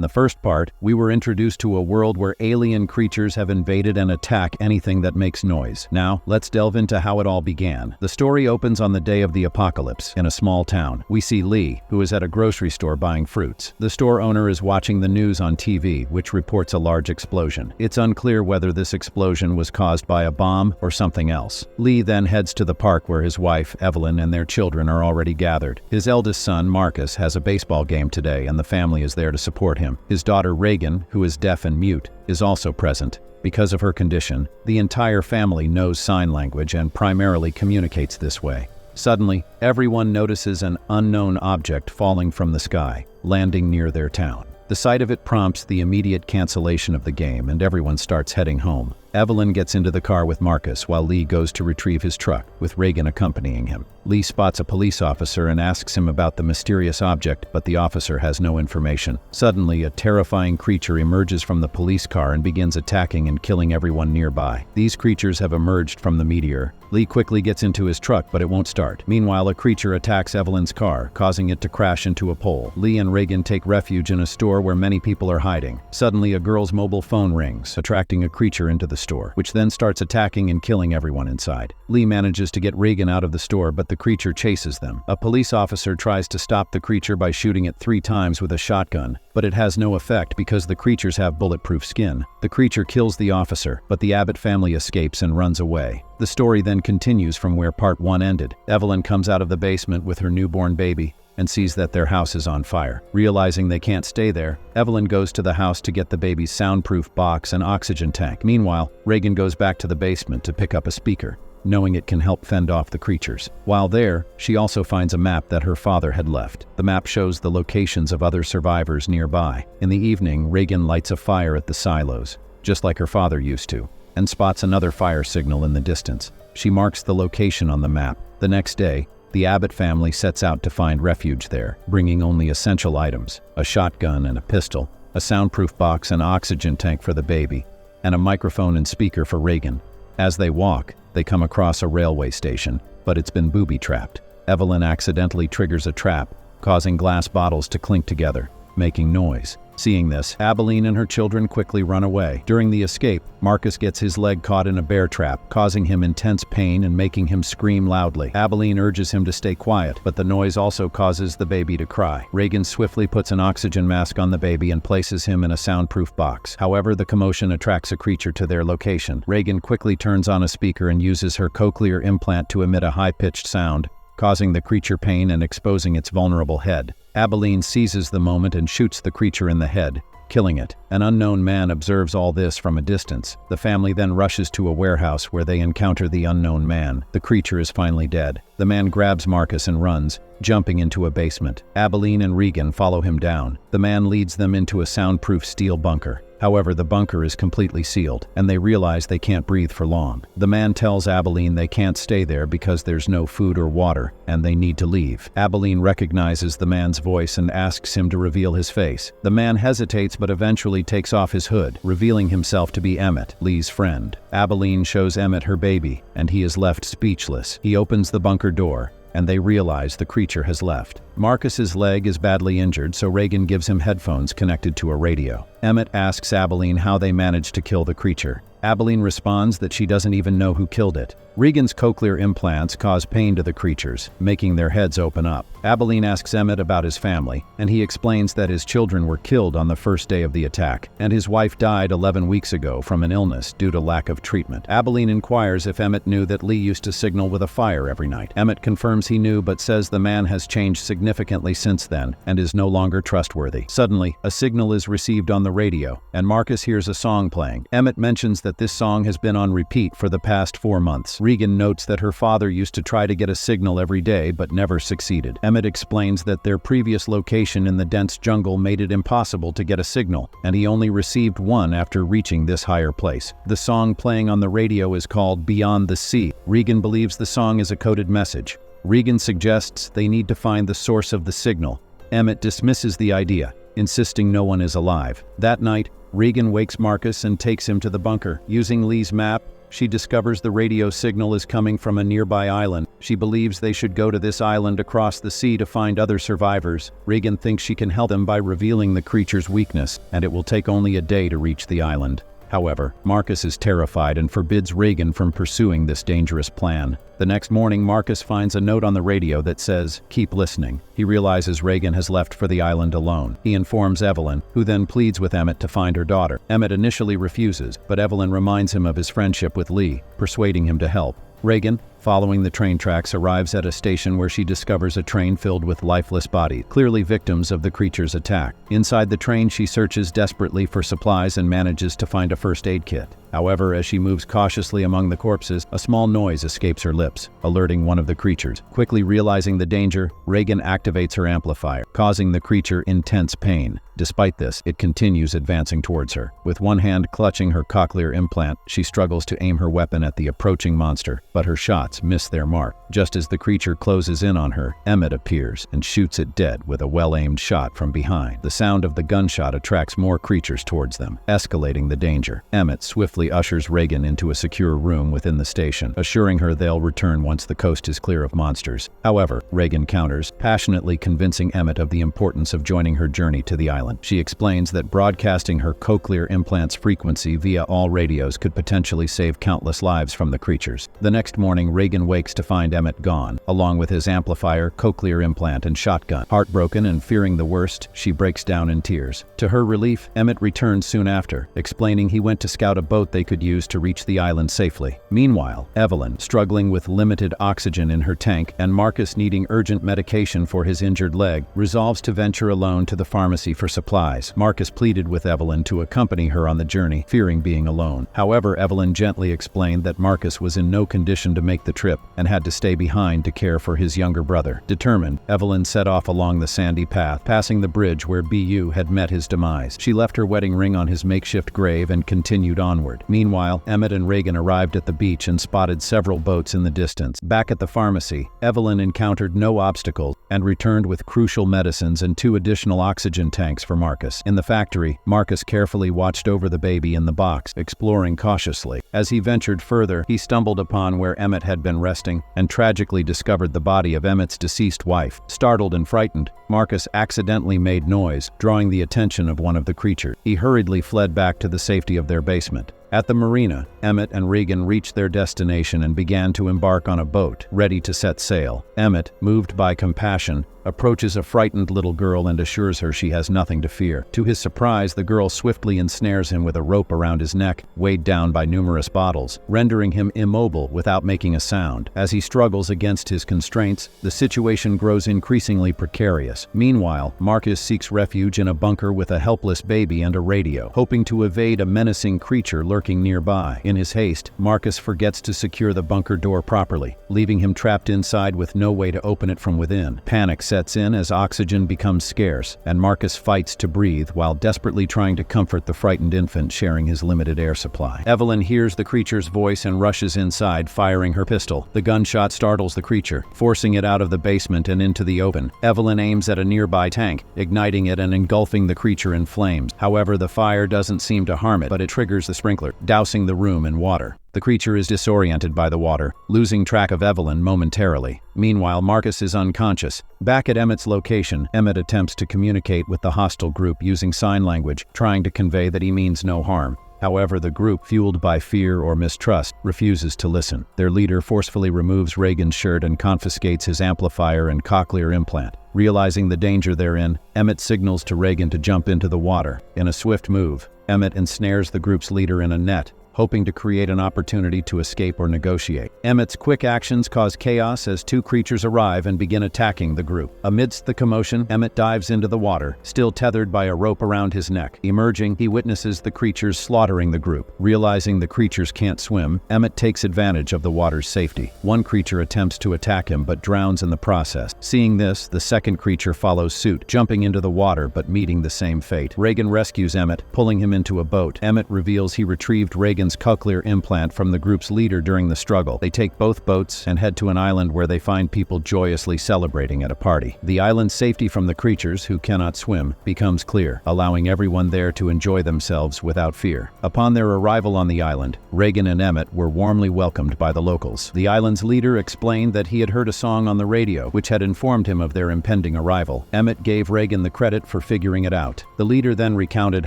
In the first part, we were introduced to a world where alien creatures have invaded and attack anything that makes noise. Now, let's delve into how it all began. The story opens on the day of the apocalypse, in a small town. We see Lee, who is at a grocery store buying fruits. The store owner is watching the news on TV, which reports a large explosion. It's unclear whether this explosion was caused by a bomb or something else. Lee then heads to the park where his wife, Evelyn, and their children are already gathered. His eldest son, Marcus, has a baseball game today, and the family is there to support him. His daughter Reagan, who is deaf and mute, is also present. Because of her condition, the entire family knows sign language and primarily communicates this way. Suddenly, everyone notices an unknown object falling from the sky, landing near their town. The sight of it prompts the immediate cancellation of the game, and everyone starts heading home. Evelyn gets into the car with Marcus while Lee goes to retrieve his truck, with Reagan accompanying him. Lee spots a police officer and asks him about the mysterious object, but the officer has no information. Suddenly, a terrifying creature emerges from the police car and begins attacking and killing everyone nearby. These creatures have emerged from the meteor. Lee quickly gets into his truck, but it won't start. Meanwhile, a creature attacks Evelyn's car, causing it to crash into a pole. Lee and Reagan take refuge in a store where many people are hiding. Suddenly, a girl's mobile phone rings, attracting a creature into the store, which then starts attacking and killing everyone inside. Lee manages to get Reagan out of the store, but the creature chases them. A police officer tries to stop the creature by shooting it 3 times with a shotgun, but it has no effect because the creatures have bulletproof skin. The creature kills the officer, but the Abbott family escapes and runs away. The story then continues from where part 1 ended. Evelyn comes out of the basement with her newborn baby and sees that their house is on fire. Realizing they can't stay there, Evelyn goes to the house to get the baby's soundproof box and oxygen tank. Meanwhile, Reagan goes back to the basement to pick up a speaker, knowing it can help fend off the creatures. While there, she also finds a map that her father had left. The map shows the locations of other survivors nearby. In the evening, Reagan lights a fire at the silos, just like her father used to, and spots another fire signal in the distance. She marks the location on the map. The next day, the Abbott family sets out to find refuge there, bringing only essential items: a shotgun and a pistol, a soundproof box and oxygen tank for the baby, and a microphone and speaker for Reagan. As they walk, they come across a railway station, but it's been booby-trapped. Evelyn accidentally triggers a trap, causing glass bottles to clink together, making noise. Seeing this, Abbott and her children quickly run away. During the escape, Marcus gets his leg caught in a bear trap, causing him intense pain and making him scream loudly. Abbott urges him to stay quiet, but the noise also causes the baby to cry. Reagan swiftly puts an oxygen mask on the baby and places him in a soundproof box. However, the commotion attracts a creature to their location. Reagan quickly turns on a speaker and uses her cochlear implant to emit a high-pitched sound, causing the creature pain and exposing its vulnerable head. Abbott seizes the moment and shoots the creature in the head, killing it. An unknown man observes all this from a distance. The family then rushes to a warehouse where they encounter the unknown man. The creature is finally dead. The man grabs Marcus and runs, jumping into a basement. Abbott and Reagan follow him down. The man leads them into a soundproof steel bunker. However, the bunker is completely sealed, and they realize they can't breathe for long. The man tells Abbott they can't stay there because there's no food or water, and they need to leave. Abbott recognizes the man's voice and asks him to reveal his face. The man hesitates but eventually takes off his hood, revealing himself to be Emmett, Lee's friend. Abbott shows Emmett her baby, and he is left speechless. He opens the bunker door, and they realize the creature has left. Marcus's leg is badly injured, so Reagan gives him headphones connected to a radio. Emmett asks Abbott how they managed to kill the creature. Abbott responds that she doesn't even know who killed it. Regan's cochlear implants cause pain to the creatures, making their heads open up. Abbott asks Emmett about his family, and he explains that his children were killed on the first day of the attack, and his wife died 11 weeks ago from an illness due to lack of treatment. Abbott inquires if Emmett knew that Lee used to signal with a fire every night. Emmett confirms he knew but says the man has changed significantly since then and is no longer trustworthy. Suddenly, a signal is received on the radio, and Marcus hears a song playing. Emmett mentions that this song has been on repeat for the past 4 months. Regan notes that her father used to try to get a signal every day but never succeeded. Emmett explains that their previous location in the dense jungle made it impossible to get a signal, and he only received one after reaching this higher place. The song playing on the radio is called Beyond the Sea. Regan believes the song is a coded message. Regan suggests they need to find the source of the signal. Emmett dismisses the idea, insisting no one is alive. That night, Regan wakes Marcus and takes him to the bunker. Using Lee's map, she discovers the radio signal is coming from a nearby island. She believes they should go to this island across the sea to find other survivors. Regan thinks she can help them by revealing the creature's weakness, and it will take only a day to reach the island. However, Marcus is terrified and forbids Regan from pursuing this dangerous plan. The next morning, Marcus finds a note on the radio that says, "Keep listening." He realizes Regan has left for the island alone. He informs Evelyn, who then pleads with Emmett to find her daughter. Emmett initially refuses, but Evelyn reminds him of his friendship with Lee, persuading him to help. Regan, following the train tracks, arrives at a station where she discovers a train filled with lifeless bodies, clearly victims of the creature's attack. Inside the train, she searches desperately for supplies and manages to find a first aid kit. However, as she moves cautiously among the corpses, a small noise escapes her lips, alerting one of the creatures. Quickly realizing the danger, Regan activates her amplifier, causing the creature intense pain. Despite this, it continues advancing towards her. With one hand clutching her cochlear implant, she struggles to aim her weapon at the approaching monster, but her shots miss their mark. Just as the creature closes in on her, Emmett appears and shoots it dead with a well-aimed shot from behind. The sound of the gunshot attracts more creatures towards them, escalating the danger. Emmett swiftly ushers Regan into a secure room within the station, assuring her they'll return once the coast is clear of monsters. However, Regan counters, passionately convincing Emmett of the importance of joining her journey to the island. She explains that broadcasting her cochlear implant's frequency via all radios could potentially save countless lives from the creatures. The next morning, Regan wakes to find Emmett gone, along with his amplifier, cochlear implant, and shotgun. Heartbroken and fearing the worst, she breaks down in tears. To her relief, Emmett returns soon after, explaining he went to scout a boat they could use to reach the island safely. Meanwhile, Evelyn, struggling with limited oxygen in her tank and Marcus needing urgent medication for his injured leg, resolves to venture alone to the pharmacy for supplies. Marcus pleaded with Evelyn to accompany her on the journey, fearing being alone. However, Evelyn gently explained that Marcus was in no condition to make the trip and had to stay behind to care for his younger brother. Determined, Evelyn set off along the sandy path, passing the bridge where BU had met his demise. She left her wedding ring on his makeshift grave and continued onward. Meanwhile, Emmett and Regan arrived at the beach and spotted several boats in the distance. Back at the pharmacy, Evelyn encountered no obstacles and returned with crucial medicines and 2 additional oxygen tanks for Marcus. In the factory, Marcus carefully watched over the baby in the box, exploring cautiously. As he ventured further, he stumbled upon where Emmett had been resting and tragically discovered the body of Emmett's deceased wife. Startled and frightened, Marcus accidentally made noise, drawing the attention of one of the creatures. He hurriedly fled back to the safety of their basement. At the marina, Emmett and Regan reached their destination and began to embark on a boat, ready to set sail. Emmett, moved by compassion, approaches a frightened little girl and assures her she has nothing to fear. To his surprise, the girl swiftly ensnares him with a rope around his neck, weighed down by numerous bottles, rendering him immobile without making a sound. As he struggles against his constraints, the situation grows increasingly precarious. Meanwhile, Marcus seeks refuge in a bunker with a helpless baby and a radio, hoping to evade a menacing creature lurking nearby. In his haste, Marcus forgets to secure the bunker door properly, leaving him trapped inside with no way to open it from within. Panic sets in as oxygen becomes scarce, and Marcus fights to breathe while desperately trying to comfort the frightened infant sharing his limited air supply. Evelyn hears the creature's voice and rushes inside, firing her pistol. The gunshot startles the creature, forcing it out of the basement and into the open. Evelyn aims at a nearby tank, igniting it and engulfing the creature in flames. However, the fire doesn't seem to harm it, but it triggers the sprinkler, dousing the room in water. The creature is disoriented by the water, losing track of Evelyn momentarily. Meanwhile, Marcus is unconscious. Back at Emmett's location, Emmett attempts to communicate with the hostile group using sign language, trying to convey that he means no harm. However, the group, fueled by fear or mistrust, refuses to listen. Their leader forcefully removes Regan's shirt and confiscates his amplifier and cochlear implant. Realizing the danger they're in, Emmett signals to Regan to jump into the water. In a swift move, Emmett ensnares the group's leader in a net, hoping to create an opportunity to escape or negotiate. Emmett's quick actions cause chaos as 2 creatures arrive and begin attacking the group. Amidst the commotion, Emmett dives into the water, still tethered by a rope around his neck. Emerging, he witnesses the creatures slaughtering the group. Realizing the creatures can't swim, Emmett takes advantage of the water's safety. One creature attempts to attack him but drowns in the process. Seeing this, the second creature follows suit, jumping into the water but meeting the same fate. Regan rescues Emmett, pulling him into a boat. Emmett reveals he retrieved Regan Reagan's cochlear implant from the group's leader during the struggle. They take both boats and head to an island where they find people joyously celebrating at a party. The island's safety from the creatures, who cannot swim, becomes clear, allowing everyone there to enjoy themselves without fear. Upon their arrival on the island, Reagan and Emmett were warmly welcomed by the locals. The island's leader explained that he had heard a song on the radio, which had informed him of their impending arrival. Emmett gave Reagan the credit for figuring it out. The leader then recounted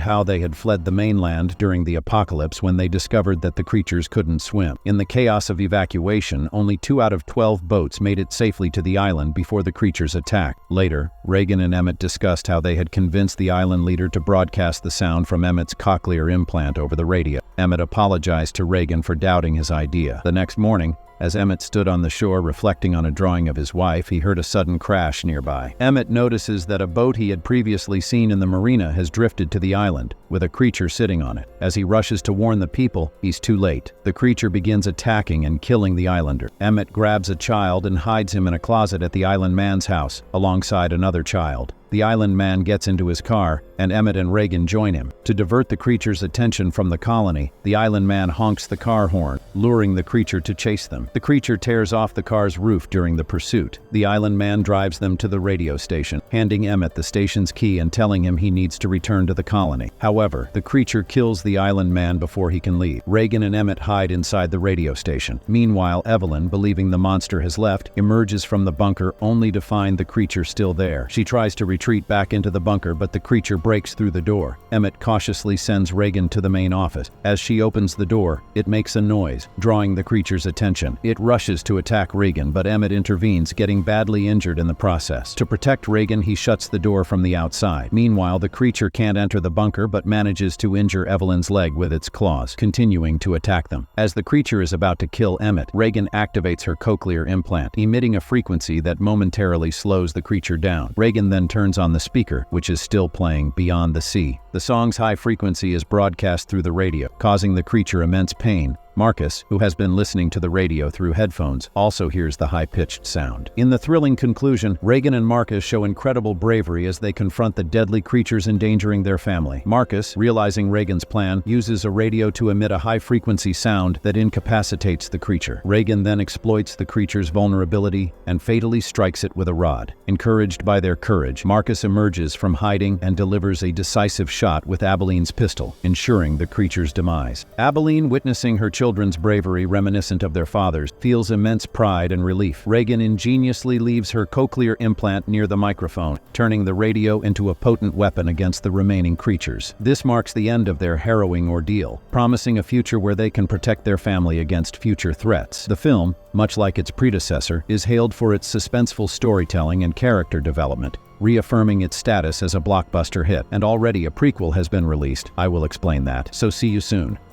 how they had fled the mainland during the apocalypse when they discovered that the creatures couldn't swim. In the chaos of evacuation, only 2 out of 12 boats made it safely to the island before the creatures attacked. Later, Reagan and Emmett discussed how they had convinced the island leader to broadcast the sound from Emmett's cochlear implant over the radio. Emmett apologized to Reagan for doubting his idea. The next morning, as Emmett stood on the shore reflecting on a drawing of his wife, he heard a sudden crash nearby. Emmett notices that a boat he had previously seen in the marina has drifted to the island, with a creature sitting on it. As he rushes to warn the people, he's too late. The creature begins attacking and killing the islander. Emmett grabs a child and hides him in a closet at the island man's house, alongside another child. The island man gets into his car, and Emmett and Reagan join him. To divert the creature's attention from the colony, the island man honks the car horn, luring the creature to chase them. The creature tears off the car's roof during the pursuit. The island man drives them to the radio station, handing Emmett the station's key and telling him he needs to return to the colony. However, the creature kills the island man before he can leave. Reagan and Emmett hide inside the radio station. Meanwhile, Evelyn, believing the monster has left, emerges from the bunker only to find the creature still there. She tries to retreat back into the bunker, but the creature breaks through the door. Emmett cautiously sends Reagan to the main office. As she opens the door, it makes a noise, drawing the creature's attention. It rushes to attack Reagan, but Emmett intervenes, getting badly injured in the process. To protect Reagan, he shuts the door from the outside. Meanwhile, the creature can't enter the bunker but manages to injure Evelyn's leg with its claws, continuing to attack them. As the creature is about to kill Emmett, Reagan activates her cochlear implant, emitting a frequency that momentarily slows the creature down. Reagan then turns on the speaker, which is still playing Beyond the Sea. The song's high frequency is broadcast through the radio, causing the creature immense pain. Marcus, who has been listening to the radio through headphones, also hears the high-pitched sound. In the thrilling conclusion, Reagan and Marcus show incredible bravery as they confront the deadly creatures endangering their family. Marcus, realizing Reagan's plan, uses a radio to emit a high-frequency sound that incapacitates the creature. Reagan then exploits the creature's vulnerability and fatally strikes it with a rod. Encouraged by their courage, Marcus emerges from hiding and delivers a decisive shot with Abelin's pistol, ensuring the creature's demise. Abilene, witnessing her children's bravery reminiscent of their father's, feels immense pride and relief. Reagan ingeniously leaves her cochlear implant near the microphone, turning the radio into a potent weapon against the remaining creatures. This marks the end of their harrowing ordeal, promising a future where they can protect their family against future threats. The film, much like its predecessor, is hailed for its suspenseful storytelling and character development, reaffirming its status as a blockbuster hit. And already a prequel has been released. I will explain that, so see you soon.